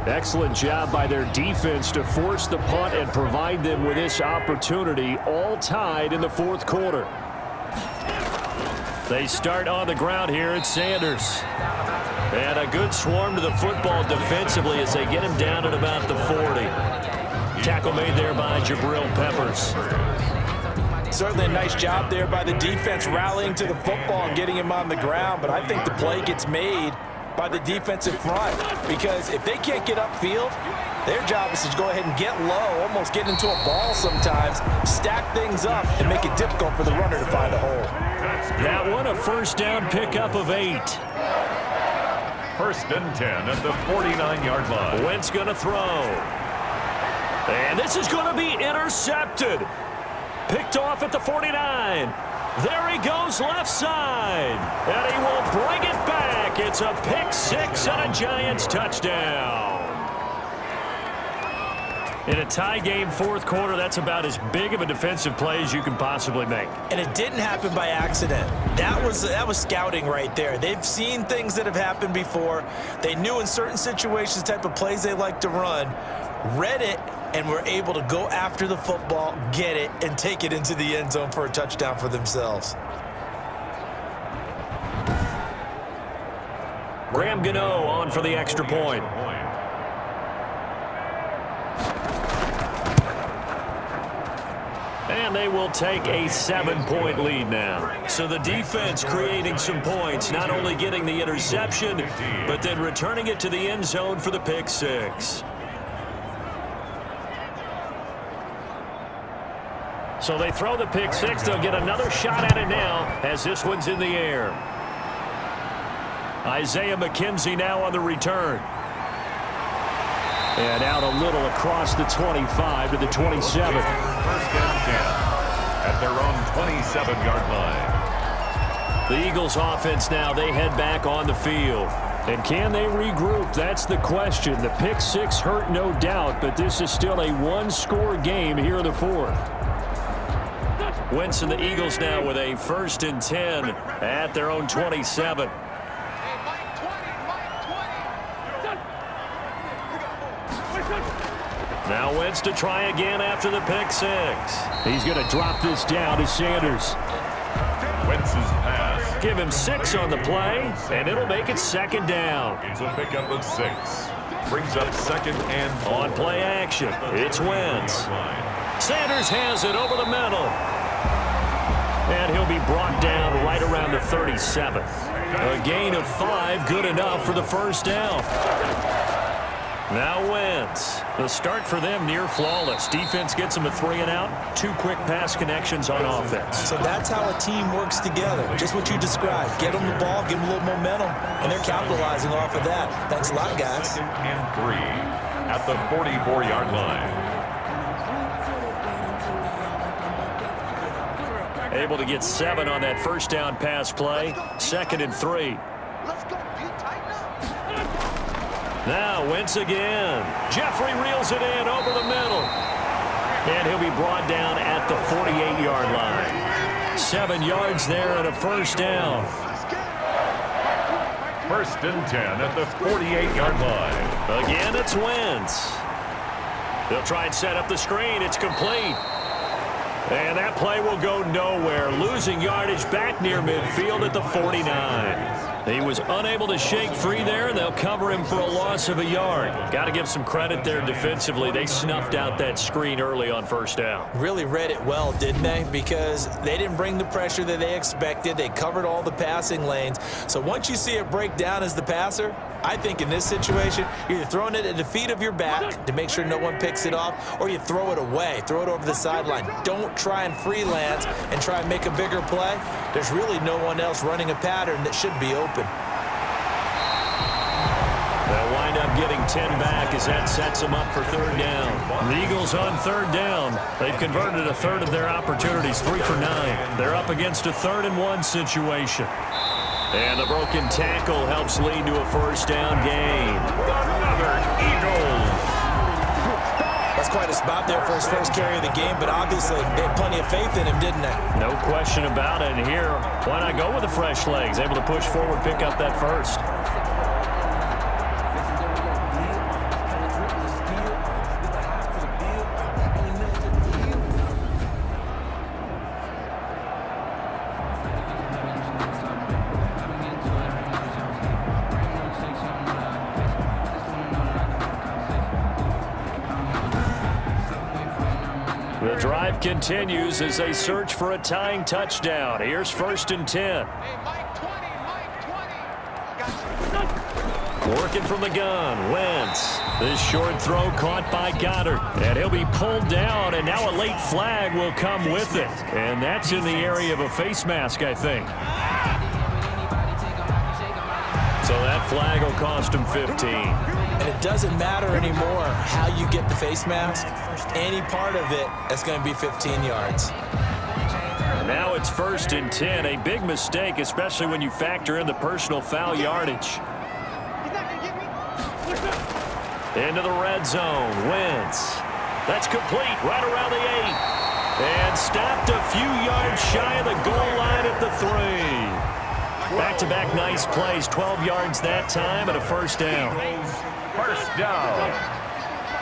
Excellent job by their defense to force the punt and provide them with this opportunity, all tied in the fourth quarter. They start on the ground here at Sanders. And a good swarm to the football defensively as they get him down at about the 40. Tackle made there by Jabril Peppers. Certainly a nice job there by the defense rallying to the football and getting him on the ground, but I think the play gets made by the defensive front, because if they can't get upfield, their job is to go ahead and get low, almost get into a ball sometimes, stack things up, and make it difficult for the runner to find a hole. That one, a first down pickup of 8. First and 10 at the 49-yard line. Wentz going to throw. And this is going to be intercepted. Picked off at the 49. There he goes left side. And he will bring it back. It's a pick 6 and a Giants touchdown. In a tie game fourth quarter, that's about as big of a defensive play as you can possibly make. And it didn't happen by accident. That was scouting right there. They've seen things that have happened before. They knew in certain situations the type of plays they like to run, read it, and were able to go after the football, get it, and take it into the end zone for a touchdown for themselves. Graham Gano on for the extra point. And they will take a 7-point lead now. So the defense creating some points, not only getting the interception, but then returning it to the end zone for the pick 6. So they throw the pick 6. They'll get another shot at it now as this one's in the air. Isaiah McKenzie now on the return. And out a little across the 25 to the 27. First and 10 at their own 27-yard line. The Eagles offense now, they head back on the field. And can they regroup? That's the question. The pick 6 hurt, no doubt, but this is still a one-score game here in the fourth. Wentz and the Eagles now with a first and 10 at their own 27. Now Wentz to try again after the pick 6. He's going to drop this down to Sanders. Wentz's pass. Give him 6 on the play, and it'll make it second down. It's a pickup of 6. Brings up second and 4. On play action, it's Wentz. Sanders has it over the middle. And he'll be brought down right around the 37. A gain of 5, good enough for the first down. Now Wentz. The start for them near flawless. Defense gets them a 3 and out. 2 quick pass connections on offense. So that's how a team works together. Just what you described. Get them the ball, give them a little momentum, and they're capitalizing off of that. Thanks a lot, guys. Second and 3 at the 44-yard line. Able to get 7 on that first down pass play. Second and 3. Now Wentz again. Jeffrey reels it in over the middle. And he'll be brought down at the 48-yard line. 7 yards there and a first down. First and 10 at the 48-yard line. Again, it's Wentz. They'll try and set up the screen. It's complete. And that play will go nowhere. Losing yardage back near midfield at the 49. He was unable to shake free there, and they'll cover him for a loss of a yard. Got to give some credit there defensively. They snuffed out that screen early on first down. Really read it well, didn't they? Because they didn't bring the pressure that they expected. They covered all the passing lanes. So once you see it break down as the passer, I think in this situation, you're either throwing it at the feet of your back to make sure no one picks it off, or you throw it away, throw it over the sideline. Don't try and freelance and try and make a bigger play. There's really no one else running a pattern that should be open. They'll wind up getting 10 back as that sets them up for third down. The Eagles on third down. They've converted a third of their opportunities, 3 for 9. They're up against a 3rd and 1 situation. And the broken tackle helps lead to a first down gain. Another Eagles. That's quite a spot there for his first carry of the game, but obviously they had plenty of faith in him, didn't they? No question about it. And here, why not go with the fresh legs? Able to push forward, pick up that first. The drive continues as they search for a tying touchdown. Here's 1st and 10. Working from the gun, Wentz. This short throw caught by Goddard. And he'll be pulled down, and now a late flag will come with it. And that's in the area of a face mask, I think. So that flag will cost him 15. And it doesn't matter anymore how you get the face mask. Any part of it, that's going to be 15 yards. Now it's 1st and 10. A big mistake, especially when you factor in the personal foul yardage. Into the red zone. Wentz. That's complete right around the 8. And stopped a few yards shy of the goal line at the 3. Back-to-back nice plays. 12 yards that time and a first down. First down.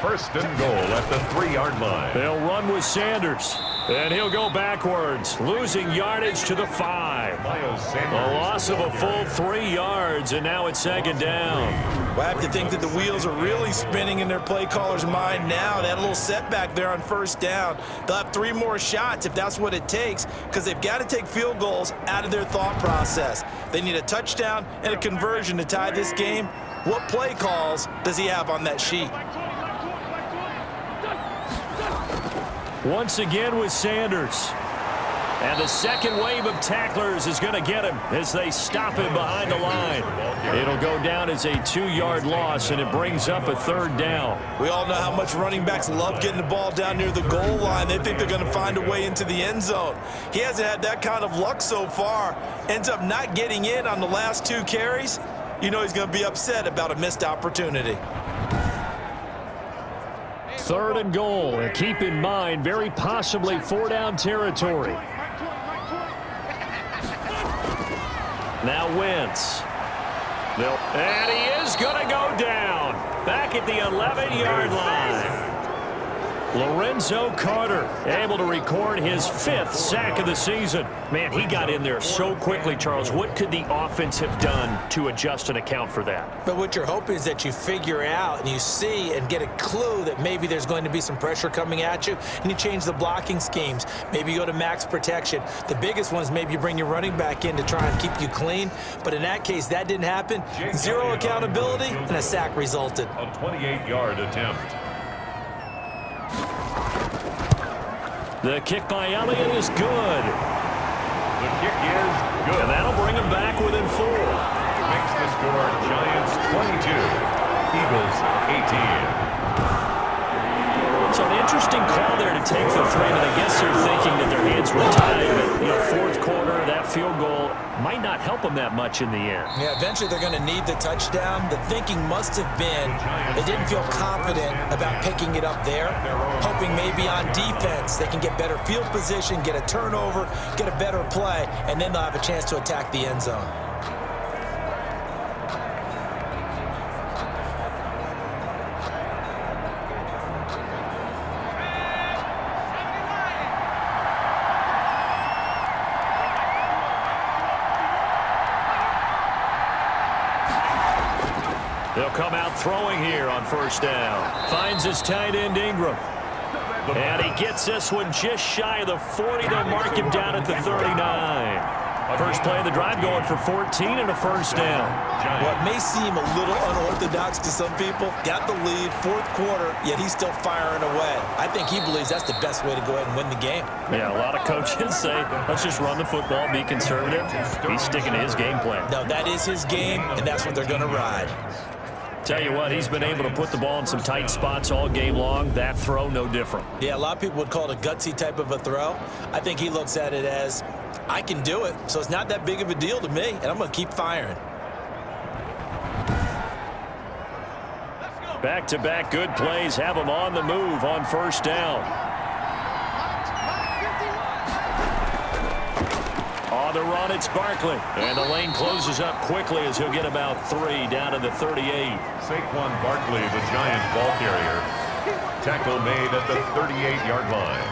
1st and goal at the 3-yard line. They'll run with Sanders. And he'll go backwards, losing yardage to the 5. A loss of a full 3 yards, and now it's 2nd down. Well, I have to think that the wheels are really spinning in their play caller's mind now. That little setback there on 1st down. They'll have 3 more shots if that's what it takes, because they've got to take field goals out of their thought process. They need a touchdown and a conversion to tie this game. What play calls does he have on that sheet? Once again with Sanders. And the second wave of tacklers is going to get him as they stop him behind the line. It'll go down as a 2-yard loss, and it brings up a 3rd down. We all know how much running backs love getting the ball down near the goal line. They think they're going to find a way into the end zone. He hasn't had that kind of luck so far. Ends up not getting in on the last 2 carries. You know he's going to be upset about a missed opportunity. 3rd and goal, and keep in mind, very possibly 4-down territory. Now Wentz. And he is going to go down. Back at the 11-yard line. Lorenzo Carter able to record his 5th sack of the season. Man, he got in there so quickly, Charles. What could the offense have done to adjust and account for that? But what you're hoping is that you figure out and you see and get a clue that maybe there's going to be some pressure coming at you, and you change the blocking schemes. Maybe you go to max protection. The biggest one is maybe you bring your running back in to try and keep you clean. But in that case, that didn't happen. 0 accountability, and a sack resulted. A 28-yard attempt. The kick by Elliott is good. The kick is good. And that'll bring him back within 4. Makes the score Giants 22, Eagles 18. So an interesting call there to take the 3, but I guess they're thinking that their hands were tied. But, 4th quarter, that field goal might not help them that much in the end. Yeah, eventually they're going to need the touchdown. The thinking must have been they didn't feel confident about picking it up there, hoping maybe on defense they can get better field position, get a turnover, get a better play, and then they'll have a chance to attack the end zone. They'll come out throwing here on 1st down. Finds his tight end Ingram. And he gets this one just shy of the 40. They'll mark him down at the 39. First play of the drive going for 14 and a 1st down. What may seem a little unorthodox to some people, got the lead, 4th quarter, yet he's still firing away. I think he believes that's the best way to go ahead and win the game. Yeah, a lot of coaches say, let's just run the football, be conservative. He's sticking to his game plan. No, that is his game, and that's what they're going to ride. Tell you what, he's been able to put the ball in some tight spots all game long. That throw, no different. Yeah, a lot of people would call it a gutsy type of a throw. I think he looks at it as, I can do it, so it's not that big of a deal to me, and I'm going to keep firing. Back-to-back good plays have him on the move on 1st down. On the run, it's Barkley. And the lane closes up quickly as he'll get about 3 down to the 38. Saquon Barkley, the Giants ball carrier. Tackle made at the 38-yard line.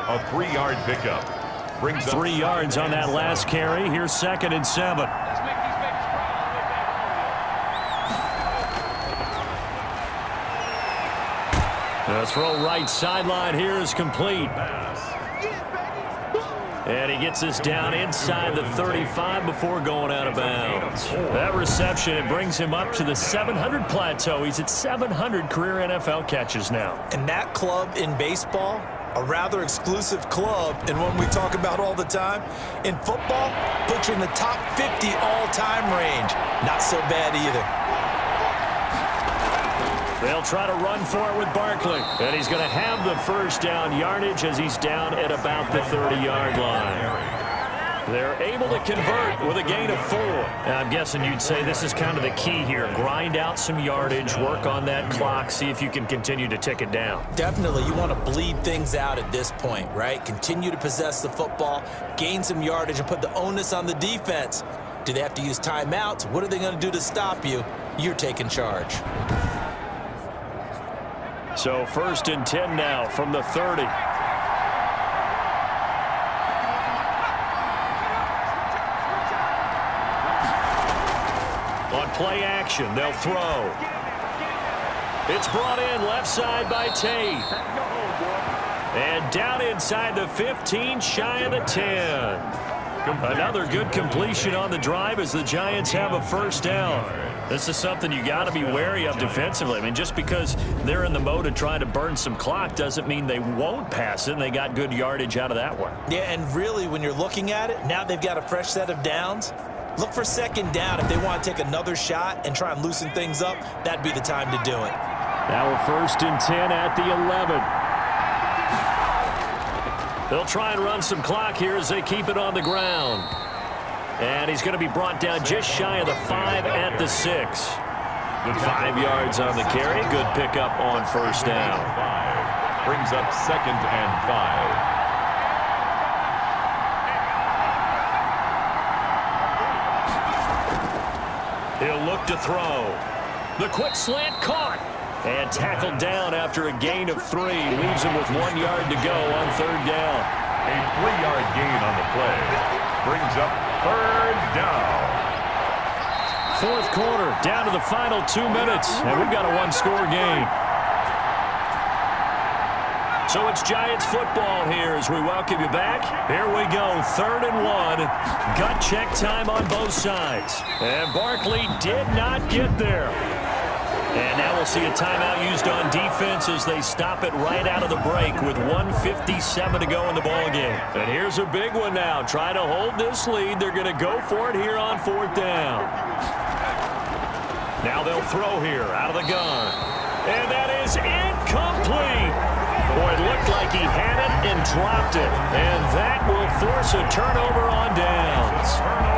A 3-yard pickup. Brings 3 yards on that last carry. Here's 2nd and 7. The throw right sideline here is complete. And he gets this down inside the 35 before going out of bounds. That reception, it brings him up to the 700 plateau. He's at 700 career NFL catches now. And that club in baseball, a rather exclusive club, and one we talk about all the time. In football, puts you in the top 50 all-time range. Not so bad either. They'll try to run for it with Barkley. And he's going to have the first down yardage as he's down at about the 30-yard line. They're able to convert with a gain of 4. And I'm guessing you'd say this is kind of the key here. Grind out some yardage, work on that clock, see if you can continue to tick it down. Definitely, you want to bleed things out at this point, right? Continue to possess the football, gain some yardage, and put the onus on the defense. Do they have to use timeouts? What are they going to do to stop you? You're taking charge. So 1st and 10 now from the 30. On play action, they'll throw. It's brought in left side by Tate. And down inside the 15, shy of the 10. Another good completion on the drive as the Giants have a first down. This is something you got to be wary of defensively. I mean, just because they're in the mode of trying to burn some clock doesn't mean they won't pass it, and they got good yardage out of that one. Yeah, and really, when you're looking at it, now they've got a fresh set of downs. Look for second down. If they want to take another shot and try and loosen things up, that'd be the time to do it. Now we're 1st and 10 at the 11. They'll try and run some clock here as they keep it on the ground. And he's going to be brought down just shy of the 5 at the 6. 5 yards on the carry. Good pickup on first down. Brings up 2nd and 5. He'll look to throw. The quick slant caught. And tackled down after a gain of 3. Leaves him with 1 yard to go on 3rd down. A 3-yard gain on the play. Brings up 3rd down. 4th quarter, down to the final 2 minutes. And we've got a 1-score game. So it's Giants football here as we welcome you back. Here we go, 3rd and 1. Gut check time on both sides. And Barkley did not get there. And now we'll see a timeout used on defense as they stop it right out of the break with 1:57 to go in the ballgame. And here's a big one now. Try to hold this lead. They're going to go for it here on 4th down. Now they'll throw here out of the gun. And that is incomplete. Boy, it looked like he had it and dropped it. And that will force a turnover on downs.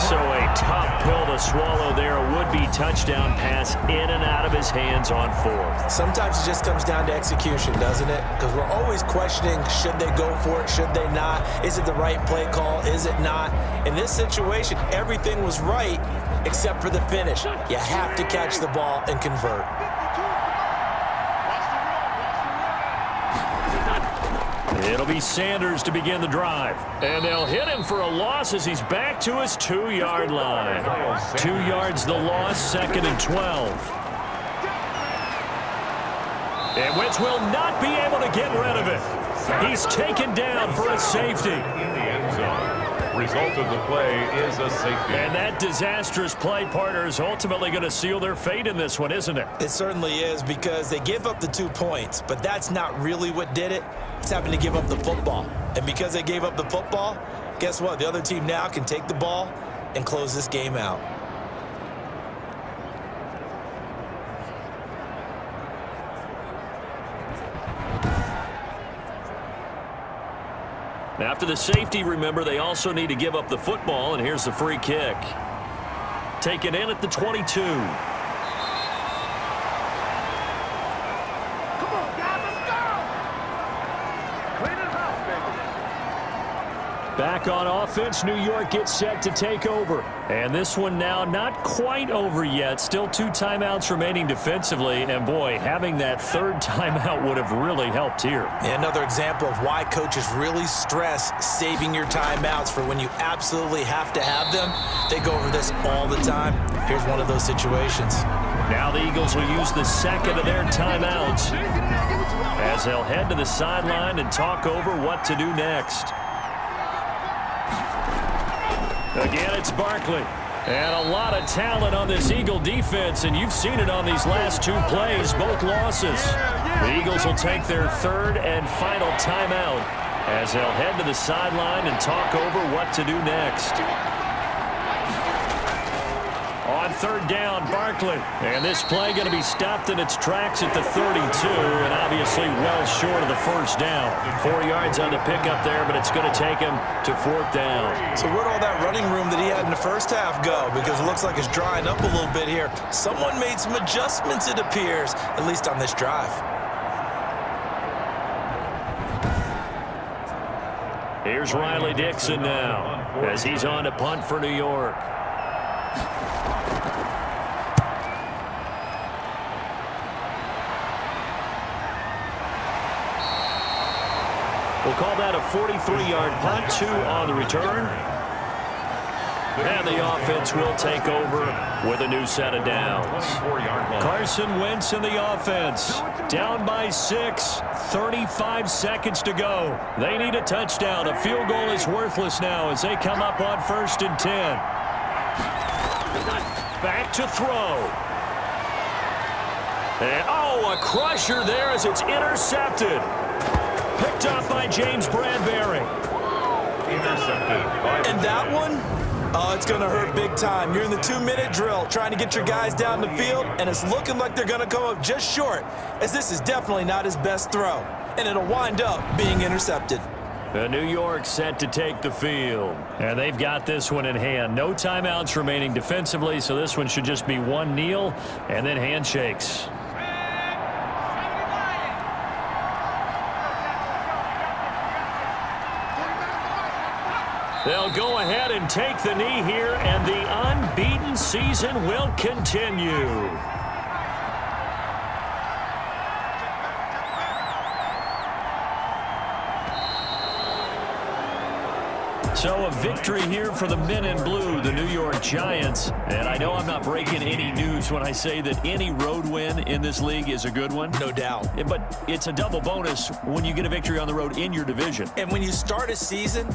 So a tough pill to swallow there. A would-be touchdown pass in and out of his hands on 4th. Sometimes it just comes down to execution, doesn't it? Because we're always questioning, should they go for it, should they not? Is it the right play call, is it not? In this situation, everything was right except for the finish. You have to catch the ball and convert. It'll be Sanders to begin the drive. And they'll hit him for a loss as he's back to his 2-yard line. 2 yards the loss, 2nd and 12. And Wentz will not be able to get rid of it. He's taken down for a safety. In the end zone. Result of the play is a safety. And that disastrous play, partner, is ultimately going to seal their fate in this one, isn't it? It certainly is, because they give up the 2 points, but that's not really what did it. It's having to give up the football. And because they gave up the football, guess what? The other team now can take the ball and close this game out. After the safety, remember, they also need to give up the football, and here's the free kick. Taken in at the 22. Back on offense, New York gets set to take over. And this one now not quite over yet. Still 2 timeouts remaining defensively. And, boy, having that 3rd timeout would have really helped here. Another example of why coaches really stress saving your timeouts for when you absolutely have to have them. They go over this all the time. Here's one of those situations. Now the Eagles will use the second of their timeouts as they'll head to the sideline and talk over what to do next. Again, it's Barkley. And a lot of talent on this Eagle defense, and you've seen it on these last two plays, both losses. The Eagles will take their third and final timeout as they'll head to the sideline and talk over what to do next. On third down, Barkley. And this play going to be stopped in its tracks at the 32, and obviously well short of the first down. 4 yards on the pickup there, but it's going to take him to fourth down. So where'd all that running room that he had in the first half go? Because it looks like it's drying up a little bit here. Someone made some adjustments, it appears, at least on this drive. Here's Riley Dixon now as he's on to punt for New York. We'll call that a 43-yard punt, 2 on the return. And the offense will take over with a new set of downs. Carson Wentz in the offense. Down by 6, 35 seconds to go. They need a touchdown. A field goal is worthless now as they come up on 1st and 10. Back to throw. And, a crusher there as it's intercepted. Picked up by James Bradbury. Intercepted by And that one? Oh, it's going to hurt big time. You're in the 2-minute drill trying to get your guys down the field, and it's looking like they're going to come up just short, as this is definitely not his best throw, and it'll wind up being intercepted. New York set to take the field, and they've got this one in hand. No timeouts remaining defensively, so this one should just be one kneel and then handshakes. They'll go ahead and take the knee here, and the unbeaten season will continue. So a victory here for the men in blue, the New York Giants. And I know I'm not breaking any news when I say that any road win in this league is a good one. No doubt. But it's a double bonus when you get a victory on the road in your division. And when you start a season,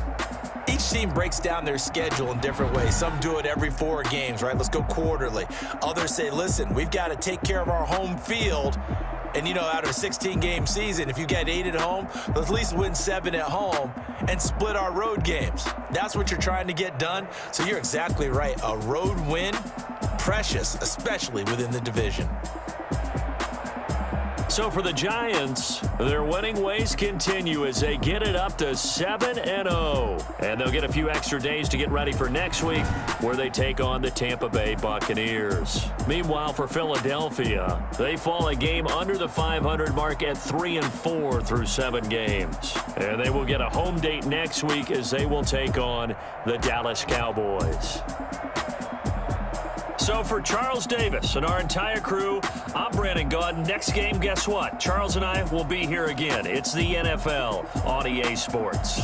each team breaks down their schedule in different ways. Some do it every 4 games, right? Let's go quarterly. Others say, listen, we've got to take care of our home field. And, out of a 16-game season, if you get 8 at home, let's at least win 7 at home and split our road games. That's what you're trying to get done. So you're exactly right. A road win, precious, especially within the division. So for the Giants, their winning ways continue as they get it up to 7-0. And they'll get a few extra days to get ready for next week, where they take on the Tampa Bay Buccaneers. Meanwhile, for Philadelphia, they fall a game under the 500 mark at 3-4 through 7 games. And they will get a home date next week as they will take on the Dallas Cowboys. So for Charles Davis and our entire crew, I'm Brandon Gaudin. Next game, guess what? Charles and I will be here again. It's the NFL on EA Sports.